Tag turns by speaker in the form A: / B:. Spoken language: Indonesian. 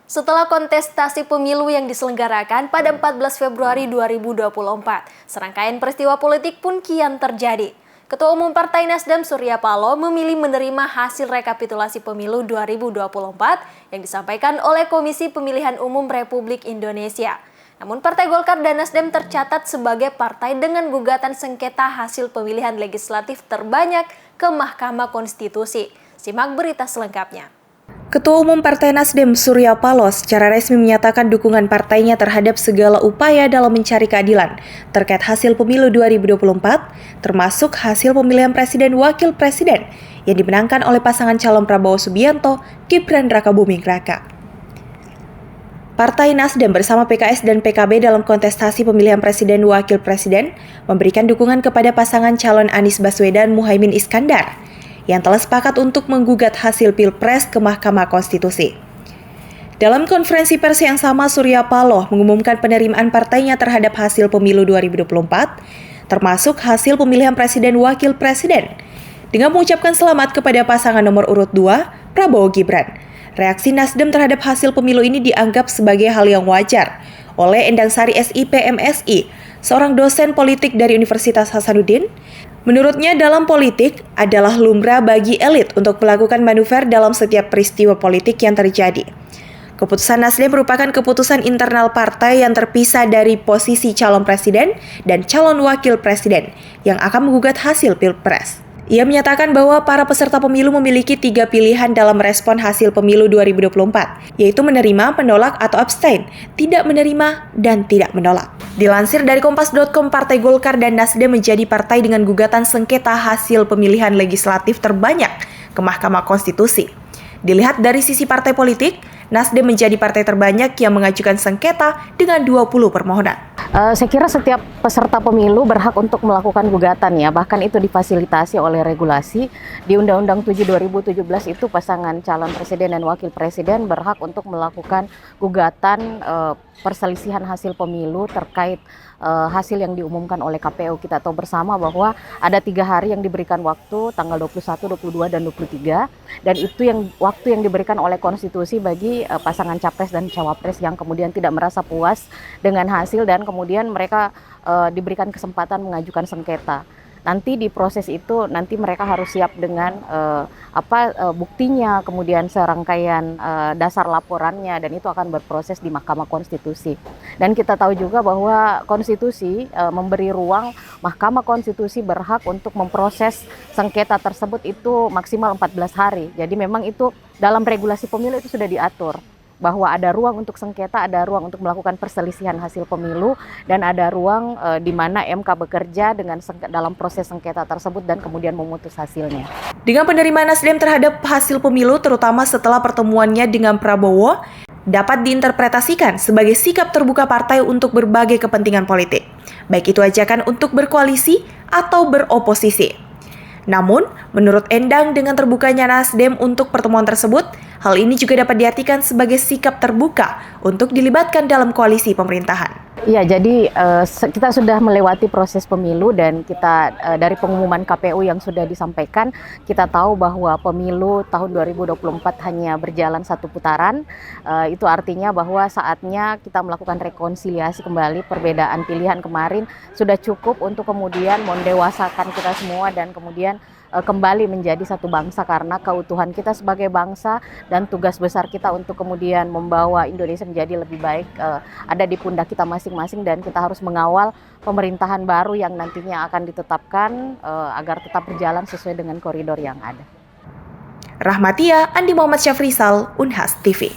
A: Setelah kontestasi pemilu yang diselenggarakan pada 14 Februari 2024, serangkaian peristiwa politik pun kian terjadi. Ketua Umum Partai Nasdem Surya Paloh memilih menerima hasil rekapitulasi pemilu 2024 yang disampaikan oleh Komisi Pemilihan Umum Republik Indonesia. Namun Partai Golkar dan Nasdem tercatat sebagai partai dengan gugatan sengketa hasil pemilihan legislatif terbanyak ke Mahkamah Konstitusi. Simak berita selengkapnya.
B: Ketua Umum Partai Nasdem Surya Paloh secara resmi menyatakan dukungan partainya terhadap segala upaya dalam mencari keadilan terkait hasil pemilu 2024, termasuk hasil pemilihan presiden wakil presiden yang dimenangkan oleh pasangan calon Prabowo Subianto, Gibran Rakabuming Raka. Partai Nasdem bersama PKS dan PKB dalam kontestasi pemilihan presiden wakil presiden memberikan dukungan kepada pasangan calon Anies Baswedan Muhaimin Iskandar yang telah sepakat untuk menggugat hasil Pilpres ke Mahkamah Konstitusi. Dalam konferensi pers yang sama, Surya Paloh mengumumkan penerimaan partainya terhadap hasil pemilu 2024, termasuk hasil pemilihan presiden wakil presiden, dengan mengucapkan selamat kepada pasangan nomor urut 2, Prabowo Gibran. Reaksi Nasdem terhadap hasil pemilu ini dianggap sebagai hal yang wajar oleh Endang Sari SIP MSI, seorang dosen politik dari Universitas Hasanuddin. Menurutnya, dalam politik adalah lumrah bagi elit untuk melakukan manuver dalam setiap peristiwa politik yang terjadi. Keputusan Nasdem merupakan keputusan internal partai yang terpisah dari posisi calon presiden dan calon wakil presiden yang akan menggugat hasil Pilpres. Ia menyatakan bahwa para peserta pemilu memiliki 3 pilihan dalam merespon hasil pemilu 2024, yaitu menerima, menolak, atau abstain, tidak menerima, dan tidak menolak. Dilansir dari Kompas.com, Partai Golkar dan Nasdem menjadi partai dengan gugatan sengketa hasil pemilihan legislatif terbanyak ke Mahkamah Konstitusi. Dilihat dari sisi partai politik, Nasdem menjadi partai terbanyak yang mengajukan sengketa dengan 20 permohonan.
C: Saya kira setiap peserta pemilu berhak untuk melakukan gugatan ya, bahkan itu difasilitasi oleh regulasi. Di Undang-Undang 7 2017 itu pasangan calon presiden dan wakil presiden berhak untuk melakukan gugatan perselisihan hasil pemilu terkait hasil yang diumumkan oleh KPU. Kita tahu bersama bahwa ada 3 hari yang diberikan waktu, tanggal 21, 22, dan 23, dan itu waktu yang diberikan oleh konstitusi bagi pasangan capres dan cawapres yang kemudian tidak merasa puas dengan hasil dan kemudian mereka diberikan kesempatan mengajukan sengketa. Nanti di proses itu nanti mereka harus siap dengan buktinya, kemudian serangkaian dasar laporannya, dan itu akan berproses di Mahkamah Konstitusi. Dan kita tahu juga bahwa konstitusi memberi ruang Mahkamah Konstitusi berhak untuk memproses sengketa tersebut itu maksimal 14 hari. Jadi memang itu dalam regulasi pemilu itu sudah diatur bahwa ada ruang untuk sengketa, ada ruang untuk melakukan perselisihan hasil pemilu, dan ada ruang di mana MK bekerja dalam proses sengketa tersebut dan kemudian memutus hasilnya.
B: Dengan penerimaan Nasdem terhadap hasil pemilu, terutama setelah pertemuannya dengan Prabowo, dapat diinterpretasikan sebagai sikap terbuka partai untuk berbagai kepentingan politik, baik itu ajakan untuk berkoalisi atau beroposisi. Namun, menurut Endang, dengan terbukanya Nasdem untuk pertemuan tersebut, hal ini juga dapat diartikan sebagai sikap terbuka untuk dilibatkan dalam koalisi pemerintahan.
C: Iya, jadi kita sudah melewati proses pemilu dan kita dari pengumuman KPU yang sudah disampaikan, kita tahu bahwa pemilu tahun 2024 hanya berjalan 1 putaran. Itu artinya bahwa saatnya kita melakukan rekonsiliasi kembali. Perbedaan pilihan kemarin sudah cukup untuk kemudian mendewasakan kita semua dan kemudian kembali menjadi satu bangsa, karena keutuhan kita sebagai bangsa dan tugas besar kita untuk kemudian membawa Indonesia menjadi lebih baik ada di pundak kita masing-masing, dan kita harus mengawal pemerintahan baru yang nantinya akan ditetapkan agar tetap berjalan sesuai dengan koridor yang ada.
B: Rahmatia, Andi Muhammad Syafrisal, Unhas TV.